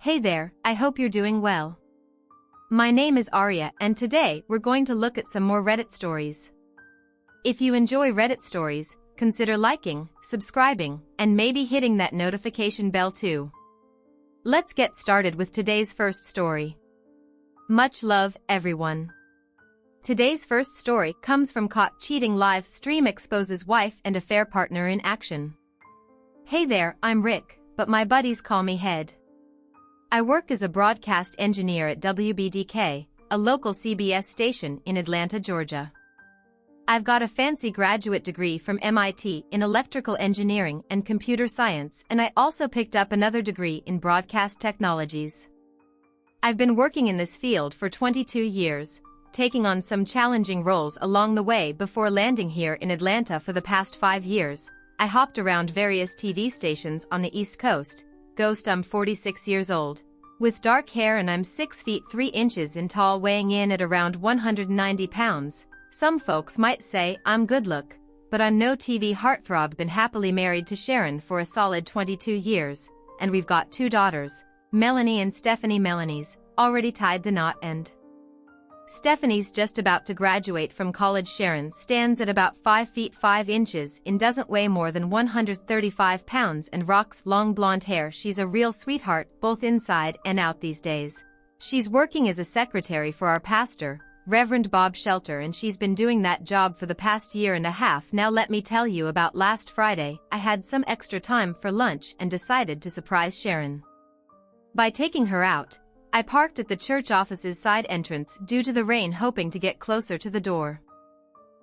Hey there, I hope you're doing well. My name is Arya and today we're going to look at some more Reddit stories. If you enjoy Reddit stories, consider liking, subscribing, and maybe hitting that notification bell too. Let's get started with today's first story. Much love, everyone. Today's first story comes from Caught Cheating Live Stream Exposes Wife and Affair Partner in Action. Hey there, I'm Rick, but my buddies call me Head. I work as a broadcast engineer at WBDK, a local CBS station in Atlanta, Georgia. I've got a fancy graduate degree from MIT in electrical engineering and computer science, and I also picked up another degree in broadcast technologies. I've been working in this field for 22 years, taking on some challenging roles along the way before landing here in Atlanta for the past 5 years. I hopped around various TV stations on the East Coast. Ghost, I'm 46 years old, with dark hair and I'm 6 feet 3 inches in tall, weighing in at around 190 pounds. Some folks might say I'm good look, but I'm no TV heartthrob. Been happily married to Sharon for a solid 22 years, and we've got 2 daughters, Melanie and Stephanie. Melanie's already tied the knot and Stephanie's just about to graduate from college. Sharon stands at about 5 feet 5 inches and doesn't weigh more than 135 pounds and rocks long blonde hair. She's a real sweetheart, both inside and out these days. She's working as a secretary for our pastor, Reverend Bob Shelter, and she's been doing that job for the past year and a half now. Let me tell you about last Friday. I had some extra time for lunch and decided to surprise Sharon by taking her out. I parked at the church office's side entrance due to the rain, hoping to get closer to the door.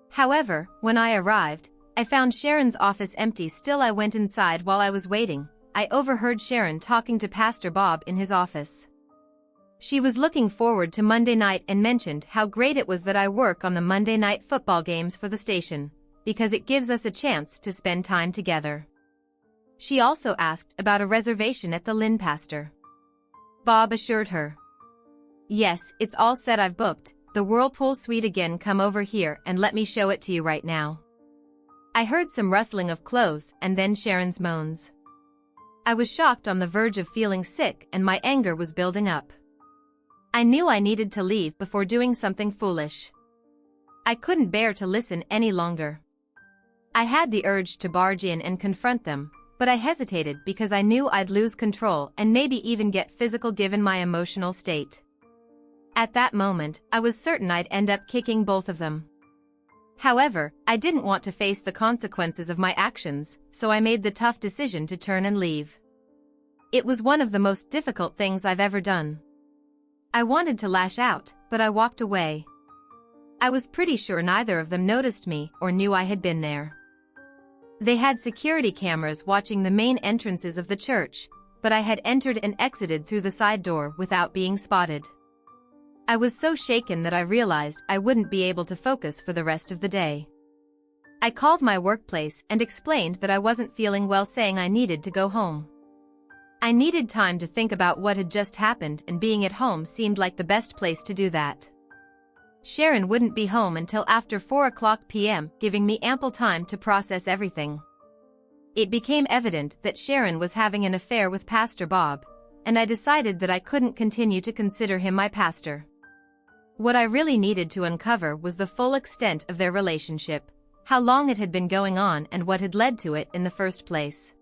However, when I arrived, I found Sharon's office empty. Still, I went inside. While I was waiting, I overheard Sharon talking to Pastor Bob in his office. She was looking forward to Monday night and mentioned how great it was that I work on the Monday night football games for the station, because it gives us a chance to spend time together. She also asked about a reservation at the Lynn. Pastor Bob assured her, "Yes, it's all set. I've booked the Whirlpool Suite again. Come over here and let me show it to you right now." I heard some rustling of clothes and then Sharon's moans. I was shocked, on the verge of feeling sick, and my anger was building up. I knew I needed to leave before doing something foolish. I couldn't bear to listen any longer. I had the urge to barge in and confront them, but I hesitated because I knew I'd lose control and maybe even get physical given my emotional state. At that moment, I was certain I'd end up kicking both of them. However, I didn't want to face the consequences of my actions, so I made the tough decision to turn and leave. It was one of the most difficult things I've ever done. I wanted to lash out, but I walked away. I was pretty sure neither of them noticed me or knew I had been there. They had security cameras watching the main entrances of the church, but I had entered and exited through the side door without being spotted. I was so shaken that I realized I wouldn't be able to focus for the rest of the day. I called my workplace and explained that I wasn't feeling well, saying I needed to go home. I needed time to think about what had just happened, and being at home seemed like the best place to do that. Sharon wouldn't be home until after 4:00 p.m., giving me ample time to process everything. It became evident that Sharon was having an affair with Pastor Bob, and I decided that I couldn't continue to consider him my pastor. What I really needed to uncover was the full extent of their relationship, how long it had been going on, and what had led to it in the first place.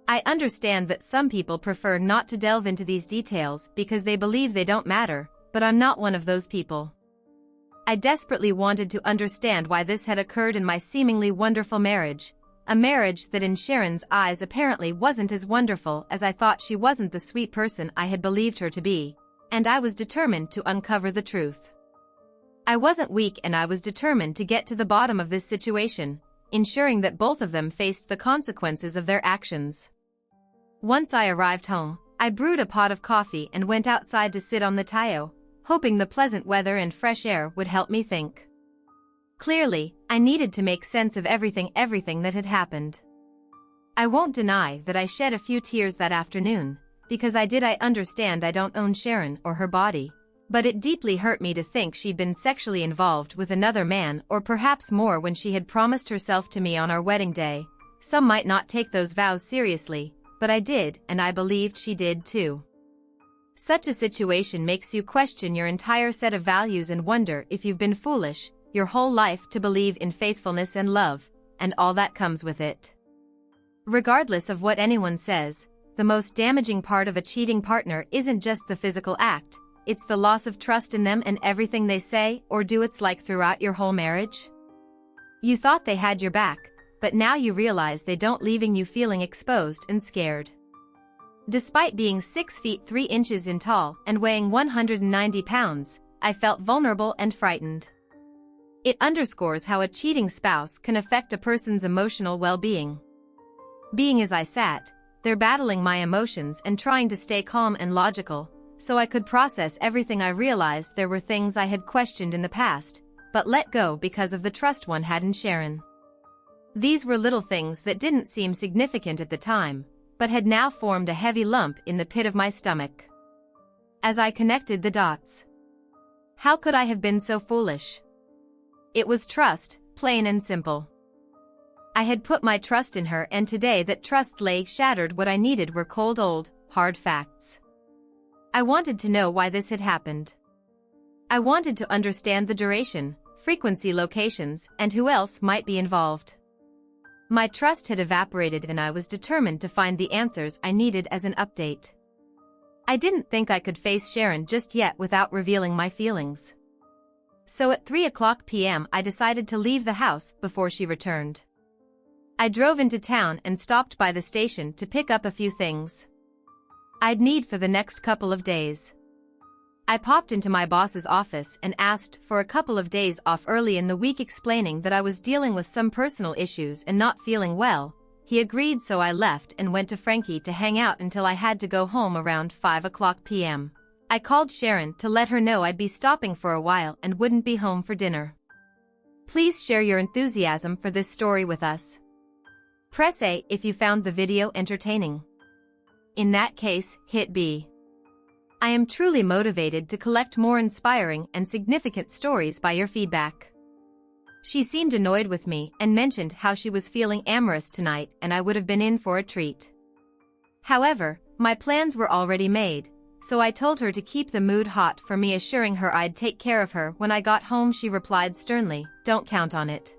I understand that some people prefer not to delve into these details because they believe they don't matter, but I'm not one of those people. I desperately wanted to understand why this had occurred in my seemingly wonderful marriage, a marriage that in Sharon's eyes apparently wasn't as wonderful as I thought. She wasn't the sweet person I had believed her to be, and I was determined to uncover the truth. I wasn't weak, and I was determined to get to the bottom of this situation, ensuring that both of them faced the consequences of their actions. Once I arrived home, I brewed a pot of coffee and went outside to sit on the patio, hoping the pleasant weather and fresh air would help me think. Clearly, I needed to make sense of everything that had happened. I won't deny that I shed a few tears that afternoon, because I understand I don't own Sharon or her body, but it deeply hurt me to think she'd been sexually involved with another man, or perhaps more, when she had promised herself to me on our wedding day. Some might not take those vows seriously, but I did, and I believed she did too. Such a situation makes you question your entire set of values and wonder if you've been foolish your whole life to believe in faithfulness and love, and all that comes with it. Regardless of what anyone says, the most damaging part of a cheating partner isn't just the physical act, it's the loss of trust in them and everything they say or do. It's like throughout your whole marriage. You thought they had your back, but now you realize they don't, leaving you feeling exposed and scared. Despite being 6 feet 3 inches in tall and weighing 190 pounds, I felt vulnerable and frightened. It underscores how a cheating spouse can affect a person's emotional well-being. Being as I sat, there battling my emotions and trying to stay calm and logical, so I could process everything, I realized there were things I had questioned in the past, but let go because of the trust one had in Sharon. These were little things that didn't seem significant at the time, but had now formed a heavy lump in the pit of my stomach. As I connected the dots. How could I have been so foolish? It was trust, plain and simple. I had put my trust in her, and today that trust lay shattered. What I needed were cold, old, hard facts. I wanted to know why this had happened. I wanted to understand the duration, frequency, locations, and who else might be involved. My trust had evaporated and I was determined to find the answers I needed as an update. I didn't think I could face Sharon just yet without revealing my feelings. So at 3:00 p.m. I decided to leave the house before she returned. I drove into town and stopped by the station to pick up a few things I'd need for the next couple of days. I popped into my boss's office and asked for a couple of days off early in the week, explaining that I was dealing with some personal issues and not feeling well. He agreed, so I left and went to Frankie to hang out until I had to go home around 5:00 p.m. I called Sharon to let her know I'd be stopping for a while and wouldn't be home for dinner. Please share your enthusiasm for this story with us. Press A if you found the video entertaining. In that case, hit B. I am truly motivated to collect more inspiring and significant stories by your feedback. She seemed annoyed with me and mentioned how she was feeling amorous tonight and I would have been in for a treat. However, my plans were already made, so I told her to keep the mood hot for me, assuring her I'd take care of her when I got home. She replied sternly, "Don't count on it.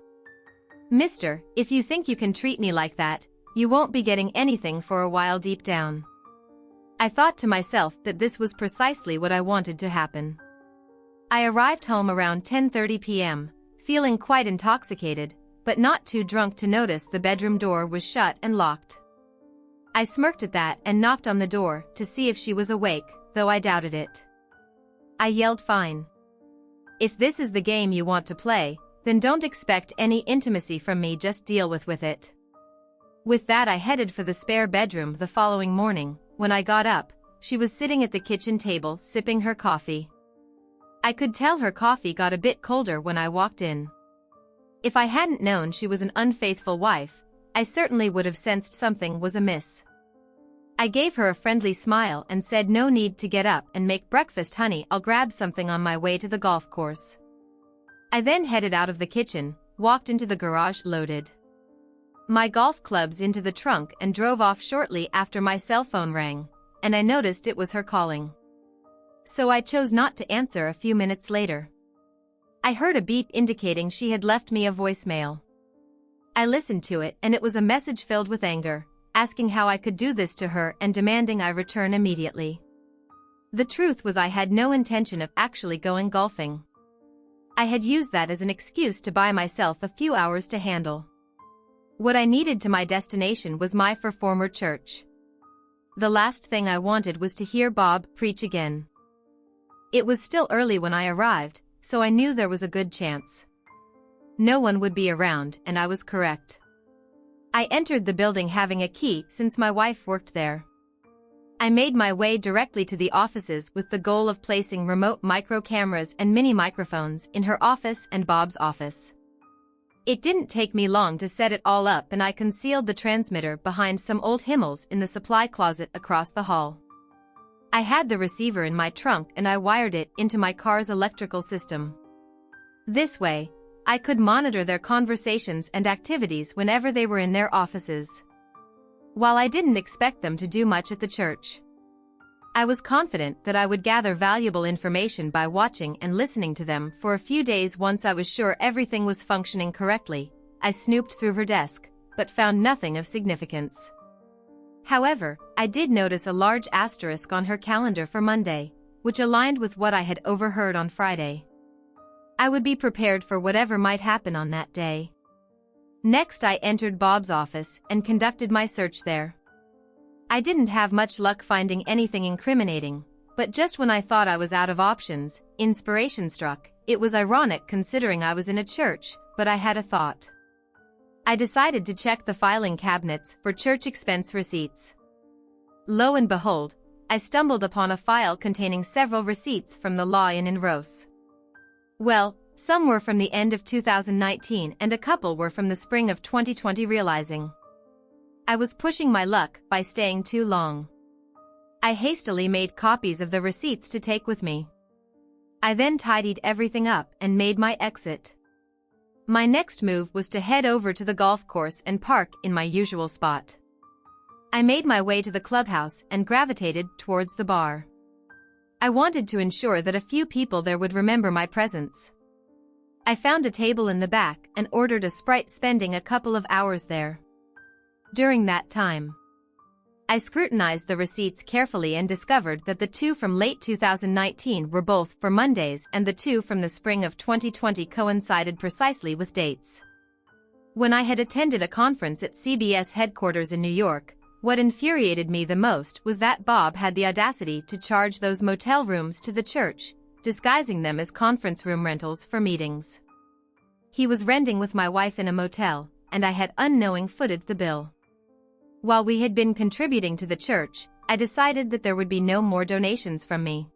Mister, if you think you can treat me like that, you won't be getting anything for a while." Deep down, I thought to myself that this was precisely what I wanted to happen. I arrived home around 10:30 p.m., feeling quite intoxicated, but not too drunk to notice the bedroom door was shut and locked. I smirked at that and knocked on the door to see if she was awake, though I doubted it. I yelled, "Fine. If this is the game you want to play, then don't expect any intimacy from me, just deal with it." With that I headed for the spare bedroom. The following morning, when I got up, she was sitting at the kitchen table sipping her coffee. I could tell her coffee got a bit colder when I walked in. If I hadn't known she was an unfaithful wife, I certainly would have sensed something was amiss. I gave her a friendly smile and said, "No need to get up and make breakfast, honey. I'll grab something on my way to the golf course." I then headed out of the kitchen, walked into the garage, loaded my golf clubs into the trunk and drove off. Shortly after, my cell phone rang, and I noticed it was her calling. So I chose not to answer. A few minutes later, I heard a beep indicating she had left me a voicemail. I listened to it, and it was a message filled with anger, asking how I could do this to her and demanding I return immediately. The truth was I had no intention of actually going golfing. I had used that as an excuse to buy myself a few hours to handle what I needed to my destination was my former church. The last thing I wanted was to hear Bob preach again. It was still early when I arrived, so I knew there was a good chance no one would be around, and I was correct. I entered the building having a key since my wife worked there. I made my way directly to the offices with the goal of placing remote micro cameras and mini microphones in her office and Bob's office. It didn't take me long to set it all up, and I concealed the transmitter behind some old Himmels in the supply closet across the hall. I had the receiver in my trunk and I wired it into my car's electrical system. This way, I could monitor their conversations and activities whenever they were in their offices. While I didn't expect them to do much at the church, I was confident that I would gather valuable information by watching and listening to them for a few days. Once I was sure everything was functioning correctly, I snooped through her desk, but found nothing of significance. However, I did notice a large asterisk on her calendar for Monday, which aligned with what I had overheard on Friday. I would be prepared for whatever might happen on that day. Next, I entered Bob's office and conducted my search there. I didn't have much luck finding anything incriminating, but just when I thought I was out of options, inspiration struck. It was ironic considering I was in a church, but I had a thought. I decided to check the filing cabinets for church expense receipts. Lo and behold, I stumbled upon a file containing several receipts from the law in Rose. Well, some were from the end of 2019 and a couple were from the spring of 2020. Realizing I was pushing my luck by staying too long, I hastily made copies of the receipts to take with me. I then tidied everything up and made my exit. My next move was to head over to the golf course and park in my usual spot. I made my way to the clubhouse and gravitated towards the bar. I wanted to ensure that a few people there would remember my presence. I found a table in the back and ordered a Sprite, spending a couple of hours there. During that time, I scrutinized the receipts carefully and discovered that the two from late 2019 were both for Mondays and the two from the spring of 2020 coincided precisely with dates. When I had attended a conference at CBS headquarters in New York, what infuriated me the most was that Bob had the audacity to charge those motel rooms to the church, disguising them as conference room rentals for meetings. He was renting with my wife in a motel, and I had unknowingly footed the bill. While we had been contributing to the church, I decided that there would be no more donations from me.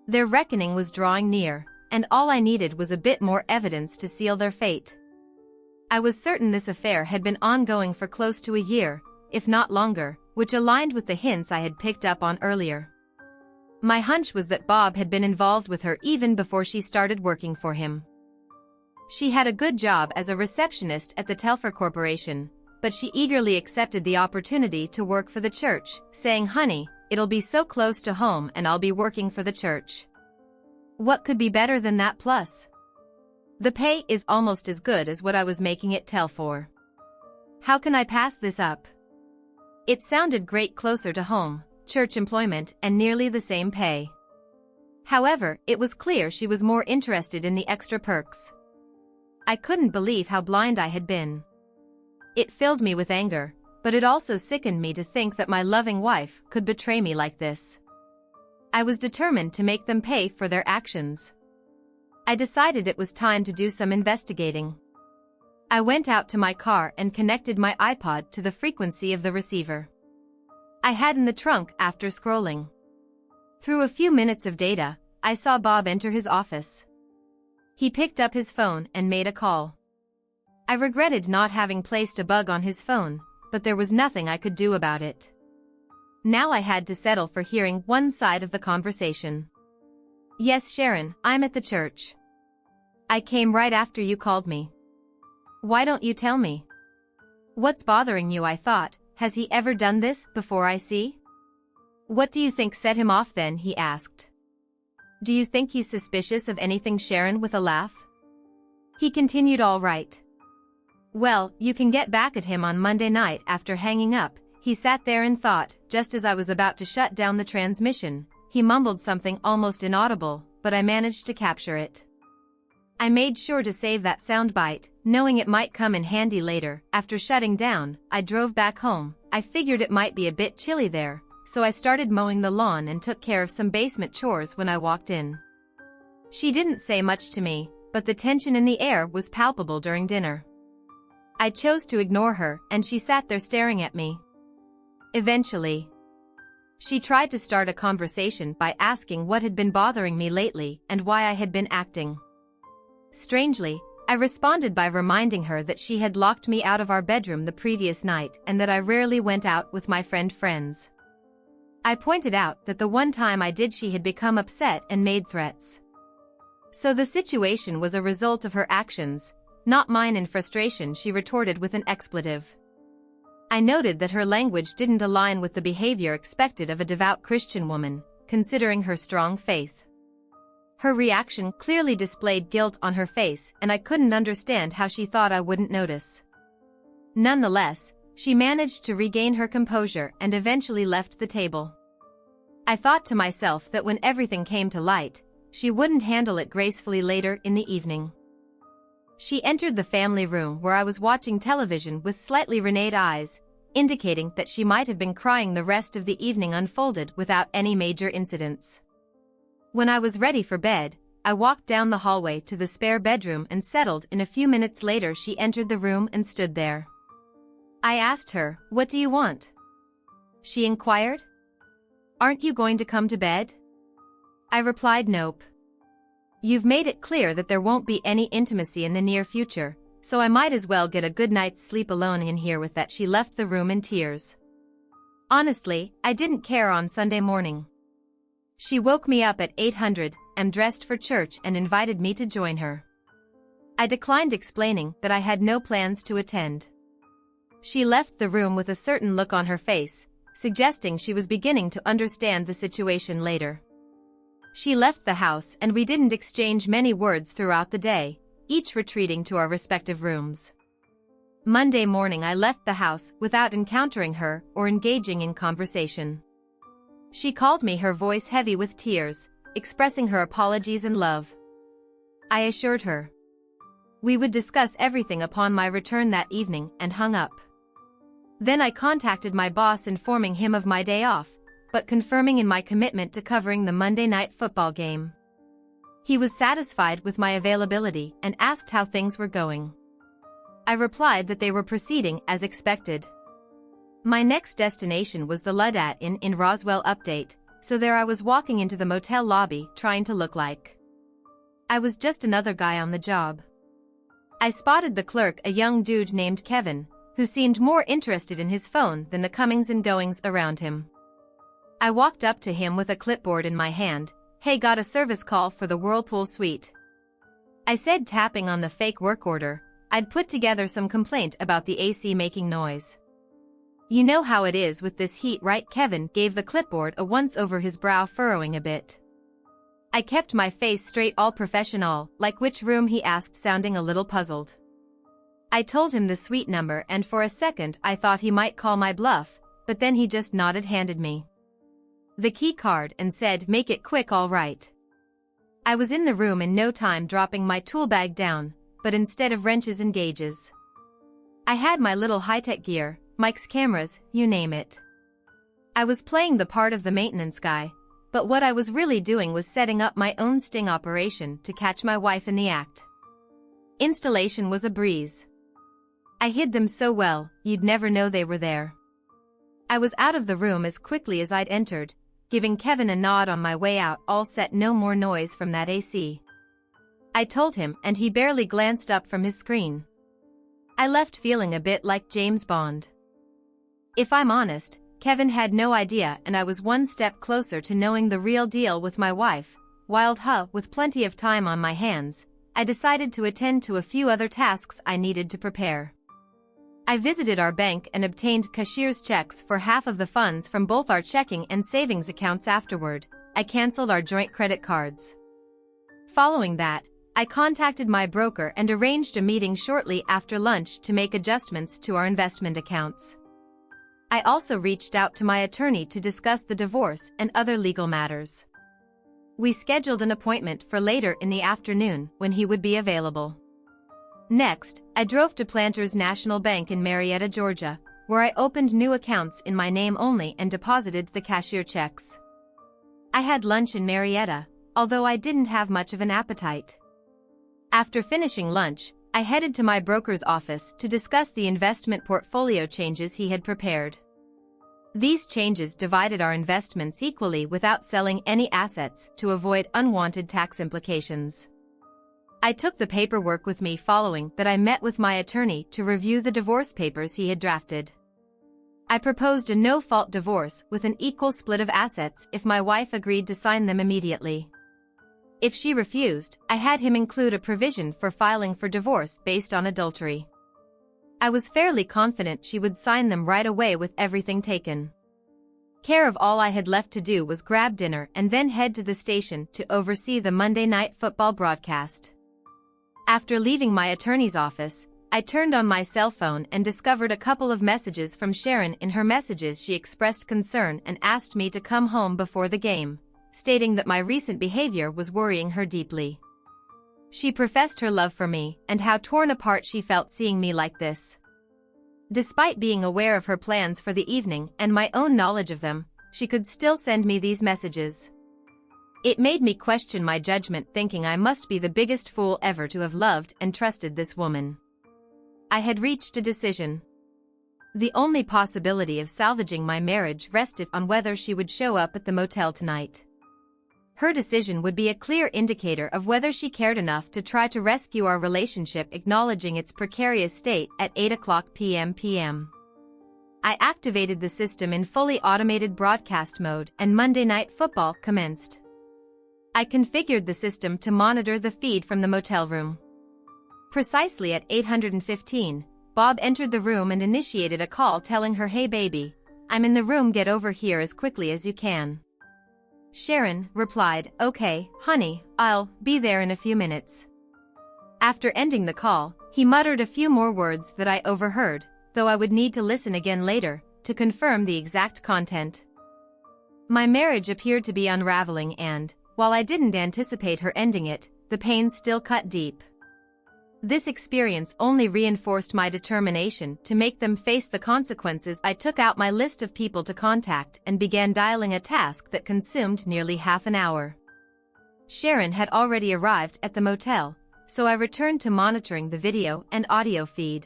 Their reckoning was drawing near, and all I needed was a bit more evidence to seal their fate. I was certain this affair had been ongoing for close to a year, if not longer, which aligned with the hints I had picked up on earlier. My hunch was that Bob had been involved with her even before she started working for him. She had a good job as a receptionist at the Telfair Corporation, but she eagerly accepted the opportunity to work for the church, saying, "Honey, it'll be so close to home and I'll be working for the church. What could be better than that? Plus, the pay is almost as good as what I was making at Telfair. How can I pass this up?" It sounded great, closer to home, church employment, and nearly the same pay. However, it was clear she was more interested in the extra perks. I couldn't believe how blind I had been. It filled me with anger, but it also sickened me to think that my loving wife could betray me like this. I was determined to make them pay for their actions. I decided it was time to do some investigating. I went out to my car and connected my iPod to the frequency of the receiver I had in the trunk. After scrolling through a few minutes of data, I saw Bob enter his office. He picked up his phone and made a call. I regretted not having placed a bug on his phone, but there was nothing I could do about it. Now I had to settle for hearing one side of the conversation. "Yes, Sharon, I'm at the church. I came right after you called me. Why don't you tell me? What's bothering you?" I thought, has he ever done this before? I see. "What do you think set him off then?" he asked. "Do you think he's suspicious of anything?" Sharon with a laugh. He continued, "All right. Well, you can get back at him on Monday night." After hanging up, he sat there in thought. Just as I was about to shut down the transmission, he mumbled something almost inaudible, but I managed to capture it. I made sure to save that soundbite, knowing it might come in handy later. After shutting down, I drove back home. I figured it might be a bit chilly there, so I started mowing the lawn and took care of some basement chores when I walked in. She didn't say much to me, but the tension in the air was palpable during dinner. I chose to ignore her, and she sat there staring at me. Eventually, she tried to start a conversation by asking what had been bothering me lately and why I had been acting strangely. I responded by reminding her that she had locked me out of our bedroom the previous night and that I rarely went out with my friends. I pointed out that the one time I did she had become upset and made threats. So the situation was a result of her actions, not mine. In frustration, she retorted with an expletive. I noted that her language didn't align with the behavior expected of a devout Christian woman, considering her strong faith. Her reaction clearly displayed guilt on her face, and I couldn't understand how she thought I wouldn't notice. Nonetheless, she managed to regain her composure and eventually left the table. I thought to myself that when everything came to light, she wouldn't handle it gracefully later in the evening. She entered the family room where I was watching television with slightly reneged eyes, indicating that she might have been crying. The rest of the evening unfolded without any major incidents. When I was ready for bed, I walked down the hallway to the spare bedroom and settled in. A few minutes later she entered the room and stood there. I asked her, "What do you want?" She inquired. "Aren't you going to come to bed?" I replied, "Nope. You've made it clear that there won't be any intimacy in the near future, so I might as well get a good night's sleep alone in here." With that, she left the room in tears. Honestly, I didn't care. On Sunday morning, she woke me up at 800 am dressed for church and invited me to join her. I declined, explaining that I had no plans to attend. She left the room with a certain look on her face, suggesting she was beginning to understand the situation later. She left the house and we didn't exchange many words throughout the day, each retreating to our respective rooms. Monday morning I left the house without encountering her or engaging in conversation. She called me, her voice heavy with tears, expressing her apologies and love. I assured her we would discuss everything upon my return that evening and hung up. Then I contacted my boss, informing him of my day off, but confirming in my commitment to covering the Monday night football game. He was satisfied with my availability and asked how things were going. I replied that they were proceeding as expected. My next destination was the Luddite Inn in Roswell Update, so there I was, walking into the motel lobby trying to look like I was just another guy on the job. I spotted the clerk, a young dude named Kevin, who seemed more interested in his phone than the comings and goings around him. I walked up to him with a clipboard in my hand. "Hey, got a service call for the Whirlpool suite," I said, tapping on the fake work order. I'd put together some complaint about the AC making noise. "You know how it is with this heat, right?" Kevin gave the clipboard a once over, his brow furrowing a bit. I kept my face straight. "All professional, like which room?" he asked, sounding a little puzzled. I told him the suite number, and for a second I thought he might call my bluff, but then he just nodded, handed me the key card and said, "Make it quick." "All right." I was in the room in no time, dropping my tool bag down, but instead of wrenches and gauges, I had my little high-tech gear, mics, cameras, you name it. I was playing the part of the maintenance guy, but what I was really doing was setting up my own sting operation to catch my wife in the act. Installation was a breeze. I hid them so well, you'd never know they were there. I was out of the room as quickly as I'd entered, giving Kevin a nod on my way out. "All set, no more noise from that AC," I told him, and he barely glanced up from his screen. I left feeling a bit like James Bond. If I'm honest, Kevin had no idea, and I was one step closer to knowing the real deal with my wife. With plenty of time on my hands, I decided to attend to a few other tasks I needed to prepare. I visited our bank and obtained cashier's checks for half of the funds from both our checking and savings accounts. Afterward, I canceled our joint credit cards. Following that, I contacted my broker and arranged a meeting shortly after lunch to make adjustments to our investment accounts. I also reached out to my attorney to discuss the divorce and other legal matters. We scheduled an appointment for later in the afternoon when he would be available. Next, I drove to Planters National Bank in Marietta, Georgia, where I opened new accounts in my name only and deposited the cashier checks. I had lunch in Marietta, although I didn't have much of an appetite. After finishing lunch, I headed to my broker's office to discuss the investment portfolio changes he had prepared. These changes divided our investments equally without selling any assets to avoid unwanted tax implications. I took the paperwork with me. Following that, I met with my attorney to review the divorce papers he had drafted. I proposed a no-fault divorce with an equal split of assets if my wife agreed to sign them immediately. If she refused, I had him include a provision for filing for divorce based on adultery. I was fairly confident she would sign them right away with everything taken care of. All I had left to do was grab dinner and then head to the station to oversee the Monday Night Football broadcast. After leaving my attorney's office, I turned on my cell phone and discovered a couple of messages from Sharon. In her messages she expressed concern and asked me to come home before the game, stating that my recent behavior was worrying her deeply. She professed her love for me and how torn apart she felt seeing me like this. Despite being aware of her plans for the evening and my own knowledge of them, she could still send me these messages. It made me question my judgment, thinking I must be the biggest fool ever to have loved and trusted this woman. I had reached a decision. The only possibility of salvaging my marriage rested on whether she would show up at the motel tonight. Her decision would be a clear indicator of whether she cared enough to try to rescue our relationship, acknowledging its precarious state at 8:00 p.m. I activated the system in fully automated broadcast mode and Monday Night Football commenced. I configured the system to monitor the feed from the motel room. Precisely at 8:15, Bob entered the room and initiated a call telling her, "Hey baby, I'm in the room, get over here as quickly as you can." Sharon replied, "Okay, honey, I'll be there in a few minutes." After ending the call, he muttered a few more words that I overheard, though I would need to listen again later to confirm the exact content. My marriage appeared to be unraveling and, while I didn't anticipate her ending it, the pain still cut deep. This experience only reinforced my determination to make them face the consequences. I took out my list of people to contact and began dialing a task that consumed nearly half an hour. Sharon had already arrived at the motel, so I returned to monitoring the video and audio feed.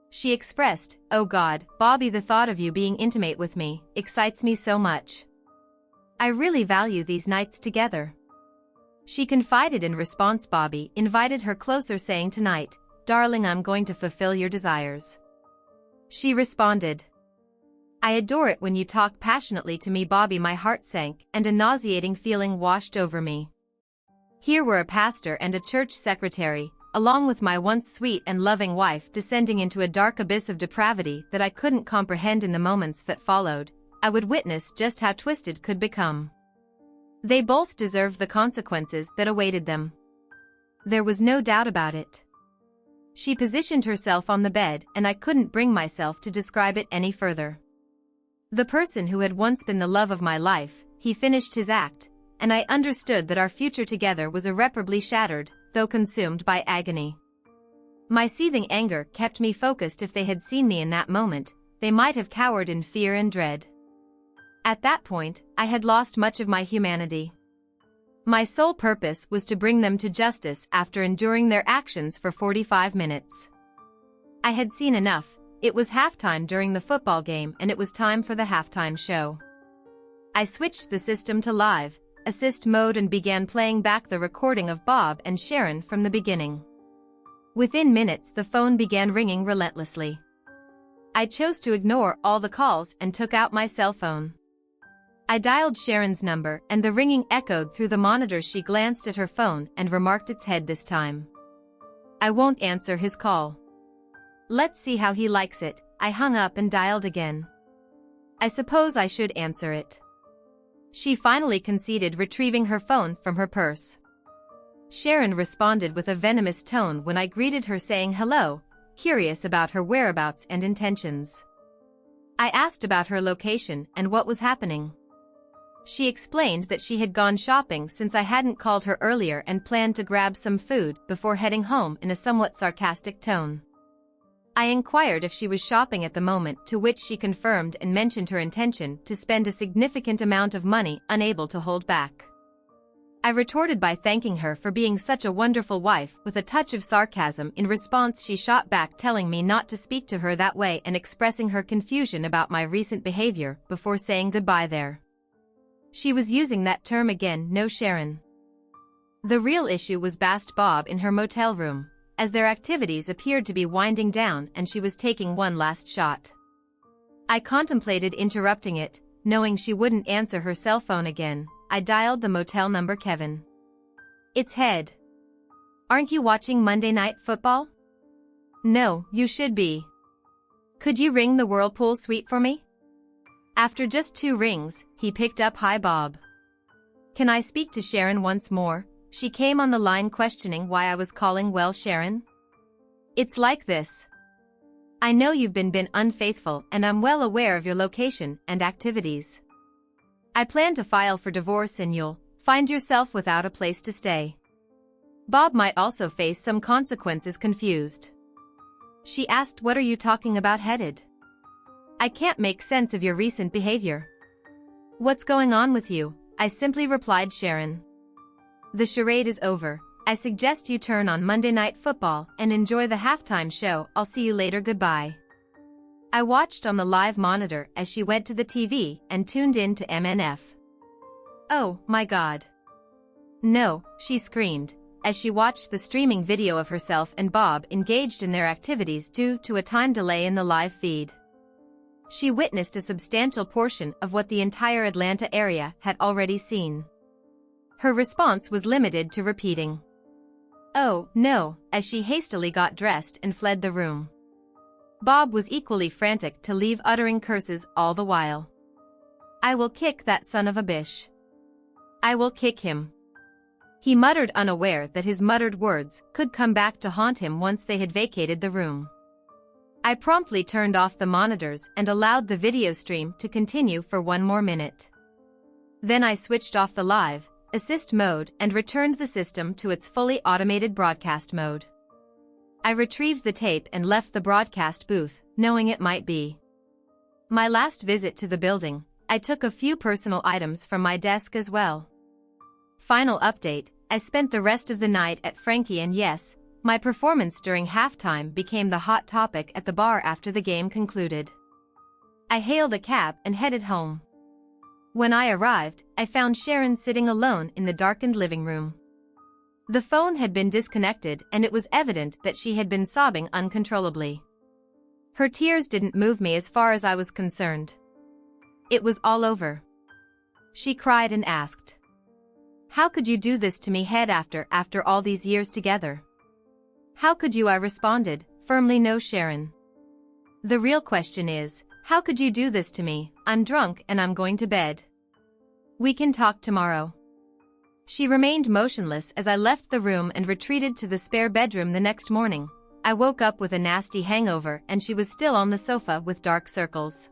She expressed, "Oh God, Bobby, the thought of you being intimate with me excites me so much. I really value these nights together." She confided in response. Bobby invited her closer, saying, "Tonight, darling, I'm going to fulfill your desires." She responded, "I adore it when you talk passionately to me, Bobby." My heart sank and a nauseating feeling washed over me. Here were a pastor and a church secretary, along with my once sweet and loving wife, descending into a dark abyss of depravity that I couldn't comprehend. In the moments that followed, I would witness just how twisted could become. They both deserved the consequences that awaited them. There was no doubt about it. She positioned herself on the bed and I couldn't bring myself to describe it any further. The person who had once been the love of my life, he finished his act, and I understood that our future together was irreparably shattered, though consumed by agony. My seething anger kept me focused. If they had seen me in that moment, they might have cowered in fear and dread. At that point, I had lost much of my humanity. My sole purpose was to bring them to justice after enduring their actions for 45 minutes. I had seen enough. It was halftime during the football game and it was time for the halftime show. I switched the system to live assist mode and began playing back the recording of Bob and Sharon from the beginning. Within minutes, the phone began ringing relentlessly. I chose to ignore all the calls and took out my cell phone. I dialed Sharon's number and the ringing echoed through the monitors. She glanced at her phone and remarked, "It's head this time. I won't answer his call. Let's see how he likes it." I hung up and dialed again. "I suppose I should answer it." She finally conceded, retrieving her phone from her purse. Sharon responded with a venomous tone when I greeted her, saying hello, curious about her whereabouts and intentions. I asked about her location and what was happening. She explained that she had gone shopping since I hadn't called her earlier and planned to grab some food before heading home in a somewhat sarcastic tone. I inquired if she was shopping at the moment, to which she confirmed and mentioned her intention to spend a significant amount of money, unable to hold back. I retorted by thanking her for being such a wonderful wife with a touch of sarcasm. In response, she shot back, telling me not to speak to her that way and expressing her confusion about my recent behavior before saying goodbye there. She was using that term again, no Sharon. The real issue was Bob in her motel room, as their activities appeared to be winding down and she was taking one last shot. I contemplated interrupting it, knowing she wouldn't answer her cell phone again. I dialed the motel number. "Kevin. It's Head. Aren't you watching Monday Night Football?" No, you should be. Could you ring the Whirlpool suite for me? After just 2 rings, he picked up. Hi Bob. Can I speak to Sharon once more? She came on the line questioning why I was calling. Well, Sharon? It's like this. I know you've been unfaithful and I'm well aware of your location and activities. I plan to file for divorce and you'll find yourself without a place to stay. Bob might also face some consequences. Confused. She asked, what are you talking about? Headed. I can't make sense of your recent behavior. What's going on with you? I simply replied. Sharon. The charade is over. I suggest you turn on Monday Night Football and enjoy the halftime show. I'll see you later. Goodbye. I watched on the live monitor as she went to the TV and tuned in to MNF. Oh, my God. No, she screamed, as she watched the streaming video of herself and Bob engaged in their activities due to a time delay in the live feed. She witnessed a substantial portion of what the entire Atlanta area had already seen. Her response was limited to repeating, "Oh, no," as she hastily got dressed and fled the room. Bob was equally frantic to leave, uttering curses all the while. "I will kick that son of a bitch. I will kick him," he muttered, unaware that his muttered words could come back to haunt him once they had vacated the room. I promptly turned off the monitors and allowed the video stream to continue for 1 more minute. Then I switched off the live assist mode and returned the system to its fully automated broadcast mode. I retrieved the tape and left the broadcast booth, knowing it might be my last visit to the building. I took a few personal items from my desk as well. Final update, I spent the rest of the night at Frankie, and yes, my performance during halftime became the hot topic at the bar after the game concluded. I hailed a cab and headed home. When I arrived, I found Sharon sitting alone in the darkened living room. The phone had been disconnected and it was evident that she had been sobbing uncontrollably. Her tears didn't move me as far as I was concerned. It was all over. She cried and asked, "How could you do this to me, Head, after all these years together? How could you?" I responded, firmly, "No, Sharon. The real question is, how could you do this to me? I'm drunk and I'm going to bed. We can talk tomorrow." She remained motionless as I left the room and retreated to the spare bedroom. The next morning, I woke up with a nasty hangover and she was still on the sofa with dark circles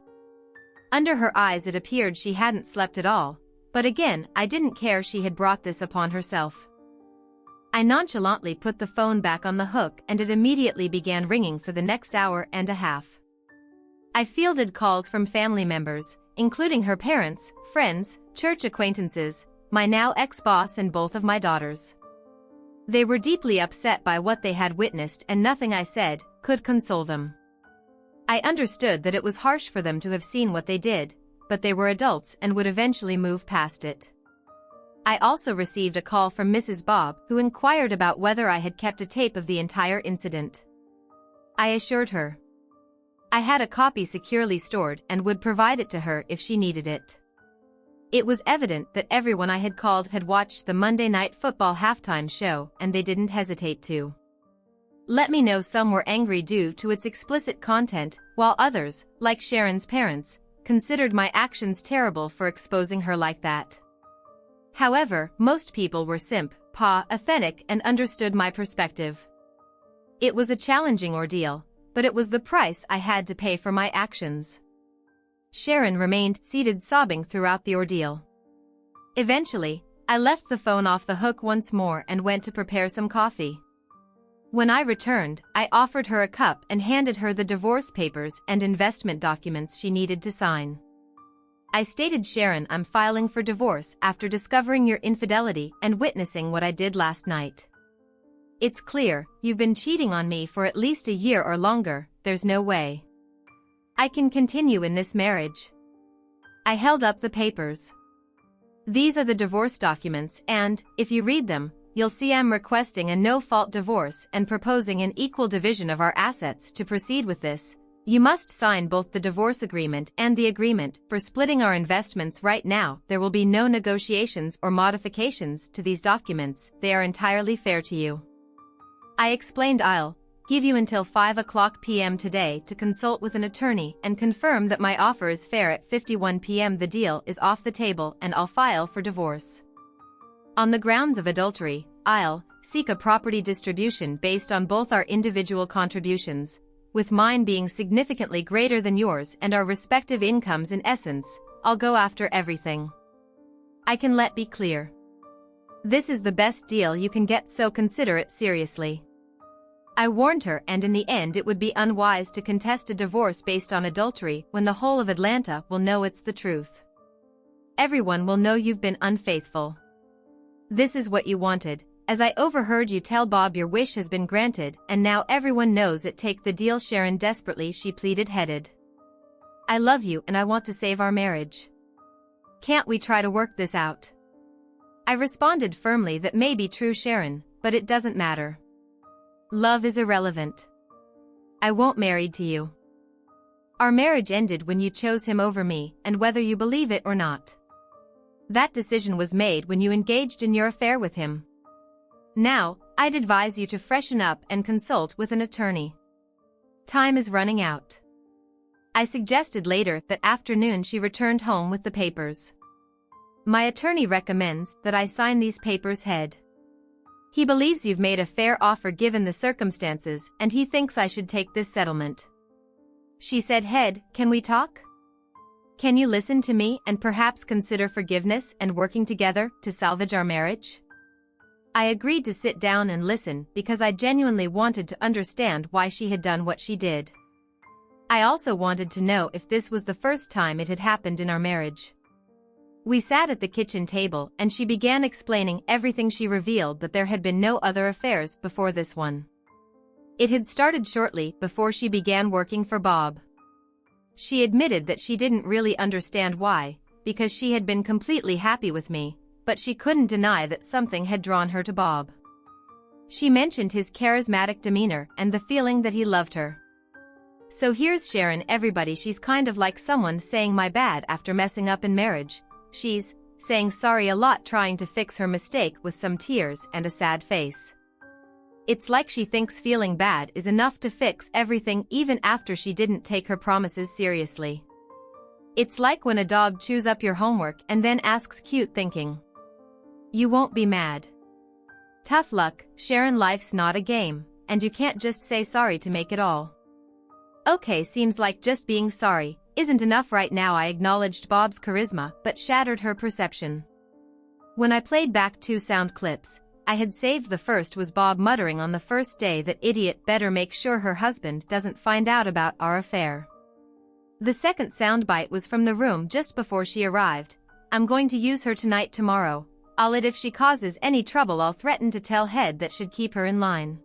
under her eyes. It appeared she hadn't slept at all, but again, I didn't care. She had brought this upon herself. I nonchalantly put the phone back on the hook and it immediately began ringing for the next hour and a half. I fielded calls from family members, including her parents, friends, church acquaintances, my now ex-boss, and both of my daughters. They were deeply upset by what they had witnessed and nothing I said could console them. I understood that it was harsh for them to have seen what they did, but they were adults and would eventually move past it. I also received a call from Mrs. Bob, who inquired about whether I had kept a tape of the entire incident. I assured her I had a copy securely stored and would provide it to her if she needed it. It was evident that everyone I had called had watched the Monday Night Football halftime show and they didn't hesitate to let me know. Some were angry due to its explicit content, while others, like Sharon's parents, considered my actions terrible for exposing her like that. However, most people were authentic and understood my perspective. It was a challenging ordeal, but it was the price I had to pay for my actions. Sharon remained seated, sobbing throughout the ordeal. Eventually, I left the phone off the hook once more and went to prepare some coffee. When I returned, I offered her a cup and handed her the divorce papers and investment documents she needed to sign. I stated, "Sharon, I'm filing for divorce after discovering your infidelity and witnessing what I did last night. It's clear, you've been cheating on me for at least a year or longer. There's no way I can continue in this marriage." I held up the papers. "These are the divorce documents and, if you read them, you'll see I'm requesting a no-fault divorce and proposing an equal division of our assets. To proceed with this, you must sign both the divorce agreement and the agreement for splitting our investments right now. There will be no negotiations or modifications to these documents. They are entirely fair to you." I explained, "I'll Give you until 5 p.m. today to consult with an attorney and confirm that my offer is fair. At 51 p.m. the deal is off the table and I'll file for divorce. On the grounds of adultery, I'll seek a property distribution based on both our individual contributions, with mine being significantly greater than yours and our respective incomes. In essence, I'll go after everything. I can let be clear. This is the best deal you can get, so consider it seriously. I warned her, and in the end it would be unwise to contest a divorce based on adultery when the whole of Atlanta will know it's the truth. Everyone will know you've been unfaithful. This is what you wanted, as I overheard you tell Bob your wish has been granted, and now everyone knows it. Take the deal, Sharon desperately, she pleaded headed. I love you and I want to save our marriage. Can't we try to work this out? I responded firmly. That may be true, Sharon, but it doesn't matter. Love is irrelevant. I won't marry to you. Our marriage ended when you chose him over me, and whether you believe it or not, that decision was made when you engaged in your affair with him. Now, I'd advise you to freshen up and consult with an attorney. Time is running out. I suggested later that afternoon. She returned home with the papers. My attorney recommends that I sign these papers, head. He believes you've made a fair offer given the circumstances, and he thinks I should take this settlement. She said, head, can we talk? Can you listen to me and perhaps consider forgiveness and working together to salvage our marriage? I agreed to sit down and listen because I genuinely wanted to understand why she had done what she did. I also wanted to know if this was the first time it had happened in our marriage. We sat at the kitchen table and she began explaining everything. She revealed that there had been no other affairs before this one. It had started shortly before she began working for Bob. She admitted that she didn't really understand why, because she had been completely happy with me, but she couldn't deny that something had drawn her to Bob. She mentioned his charismatic demeanor and the feeling that he loved her. So here's Sharon, everybody. She's kind of like someone saying my bad after messing up in marriage. She's saying sorry a lot, trying to fix her mistake with some tears and a sad face. It's like she thinks feeling bad is enough to fix everything, even after she didn't take her promises seriously. It's like when a dog chews up your homework and then asks, cute thinking, you won't be mad. Tough luck, Sharon. Life's not a game, and you can't just say sorry to make it all. Okay, seems like just being sorry isn't enough right now. I acknowledged Bob's charisma but shattered her perception. When I played back 2 sound clips, I had saved the first was Bob muttering on the first day that idiot better make sure her husband doesn't find out about our affair. The second soundbite was from the room just before she arrived. I'm going to use her tonight. Tomorrow, if she causes any trouble, I'll threaten to tell head that should keep her in line.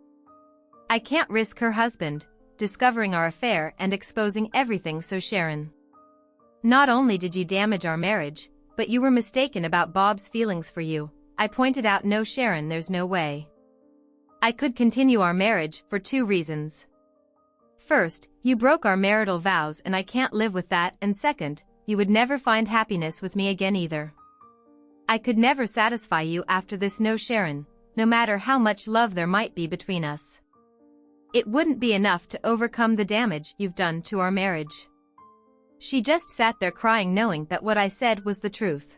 I can't risk her husband discovering our affair and exposing everything. So Sharon, not only did you damage our marriage, but you were mistaken about Bob's feelings for you. I pointed out. No, Sharon, there's no way I could continue our marriage for 2 reasons. First, you broke our marital vows and I can't live with that, and second, you would never find happiness with me again either. I could never satisfy you after this. No, Sharon, no matter how much love there might be between us, it wouldn't be enough to overcome the damage you've done to our marriage. She just sat there crying, knowing that what I said was the truth.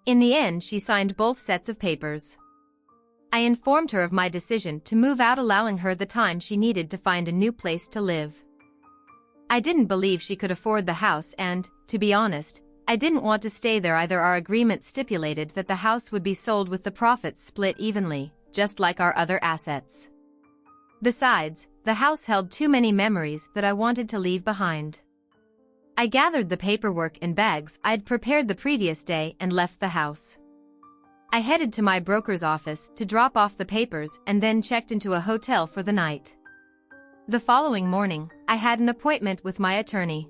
In the end, she signed both sets of papers. I informed her of my decision to move out, allowing her the time she needed to find a new place to live. I didn't believe she could afford the house and, to be honest, I didn't want to stay there either. Our agreement stipulated that the house would be sold with the profits split evenly, just like our other assets. Besides, the house held too many memories that I wanted to leave behind. I gathered the paperwork in bags I'd prepared the previous day and left the house. I headed to my broker's office to drop off the papers and then checked into a hotel for the night. The following morning, I had an appointment with my attorney.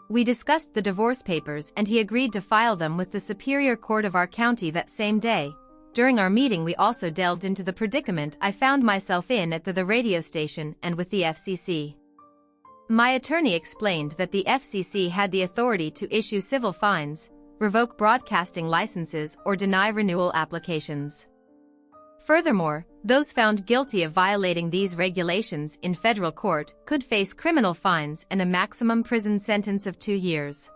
We discussed the divorce papers and he agreed to file them with the Superior Court of our county that same day. During our meeting, we also delved into the predicament I found myself in at the radio station and with the FCC. My attorney explained that the FCC had the authority to issue civil fines, revoke broadcasting licenses, or deny renewal applications. Furthermore, those found guilty of violating these regulations in federal court could face criminal fines and a maximum prison sentence of 2 years.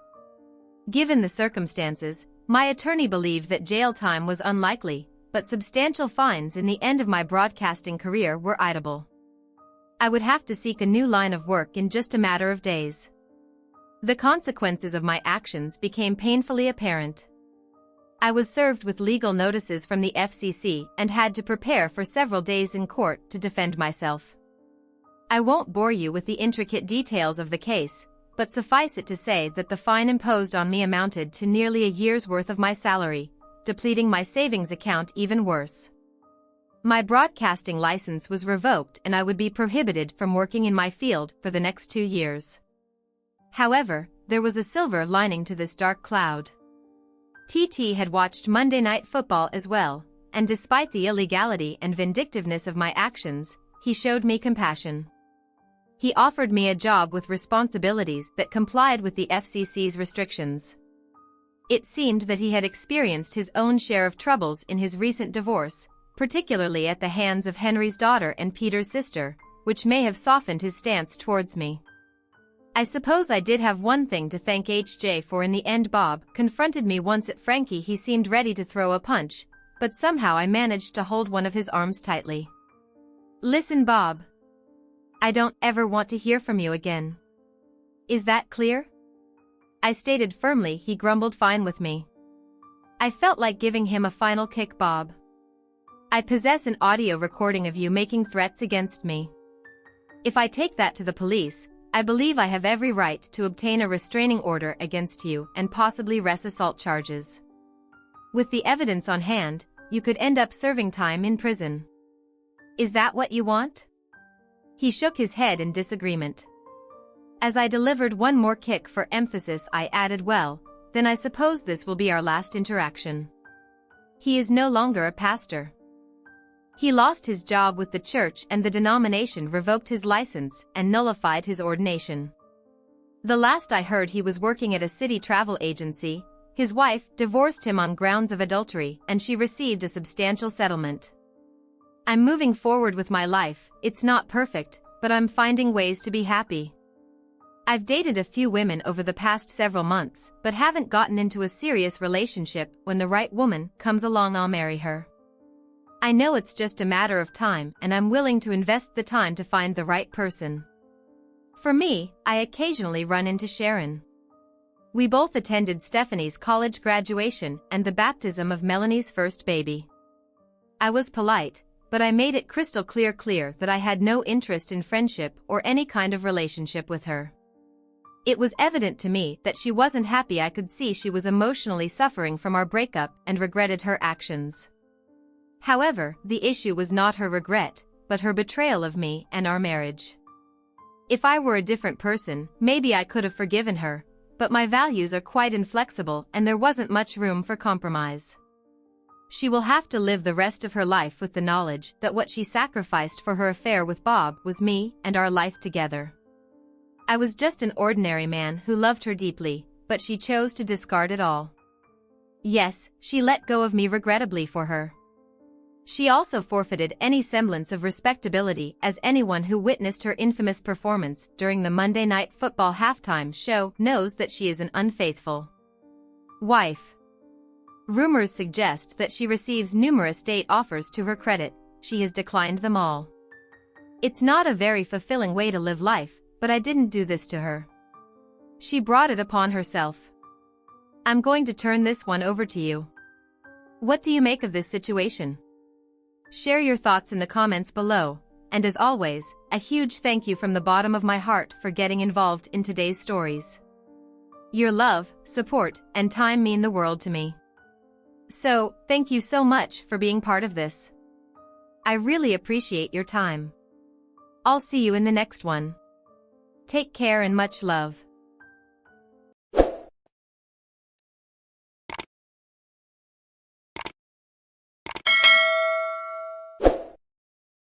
Given the circumstances, my attorney believed that jail time was unlikely, but substantial fines in the end of my broadcasting career were inevitable. I would have to seek a new line of work in just a matter of days. The consequences of my actions became painfully apparent. I was served with legal notices from the FCC and had to prepare for several days in court to defend myself. I won't bore you with the intricate details of the case, but suffice it to say that the fine imposed on me amounted to nearly a year's worth of my salary, depleting my savings account even worse. My broadcasting license was revoked and I would be prohibited from working in my field for the next 2 years. However, there was a silver lining to this dark cloud. TT had watched Monday Night Football as well, and despite the illegality and vindictiveness of my actions, he showed me compassion. He offered me a job with responsibilities that complied with the FCC's restrictions. It seemed that he had experienced his own share of troubles in his recent divorce, particularly at the hands of Henry's daughter and Peter's sister, which may have softened his stance towards me. I suppose I did have one thing to thank HJ for in the end. Bob confronted me once at Frankie. He seemed ready to throw a punch, but somehow I managed to hold one of his arms tightly. "Listen, Bob. I don't ever want to hear from you again. Is that clear?" I stated firmly. He grumbled, "Fine with me." I felt like giving him a final kick. "Bob, I possess an audio recording of you making threats against me. If I take that to the police, I believe I have every right to obtain a restraining order against you and possibly press assault charges. With the evidence on hand, you could end up serving time in prison. Is that what you want?" He shook his head in disagreement. As I delivered one more kick for emphasis, I added, "Well, then I suppose this will be our last interaction." He is no longer a pastor. He lost his job with the church and the denomination revoked his license and nullified his ordination. The last I heard, he was working at a city travel agency. His wife divorced him on grounds of adultery and she received a substantial settlement. I'm moving forward with my life. It's not perfect, but I'm finding ways to be happy. I've dated a few women over the past several months, but haven't gotten into a serious relationship. When the right woman comes along, I'll marry her. I know it's just a matter of time and I'm willing to invest the time to find the right person. For me, I occasionally run into Sharon. We both attended Stephanie's college graduation and the baptism of Melanie's first baby. I was polite, but I made it crystal clear that I had no interest in friendship or any kind of relationship with her. It was evident to me that she wasn't happy. I could see she was emotionally suffering from our breakup and regretted her actions. However, the issue was not her regret, but her betrayal of me and our marriage. If I were a different person, maybe I could have forgiven her, but my values are quite inflexible and there wasn't much room for compromise. She will have to live the rest of her life with the knowledge that what she sacrificed for her affair with Bob was me and our life together. I was just an ordinary man who loved her deeply, but she chose to discard it all. Yes, she let go of me regrettably for her. She also forfeited any semblance of respectability, as anyone who witnessed her infamous performance during the Monday Night Football halftime show knows that she is an unfaithful wife. Rumors suggest that she receives numerous date offers to her credit. She has declined them all. It's not a very fulfilling way to live life, but I didn't do this to her. She brought it upon herself. I'm going to turn this one over to you. What do you make of this situation? Share your thoughts in the comments below, and as always, a huge thank you from the bottom of my heart for getting involved in today's stories. Your love, support, and time mean the world to me. So, thank you so much for being part of this. I really appreciate your time. I'll see you in the next one. Take care and much love.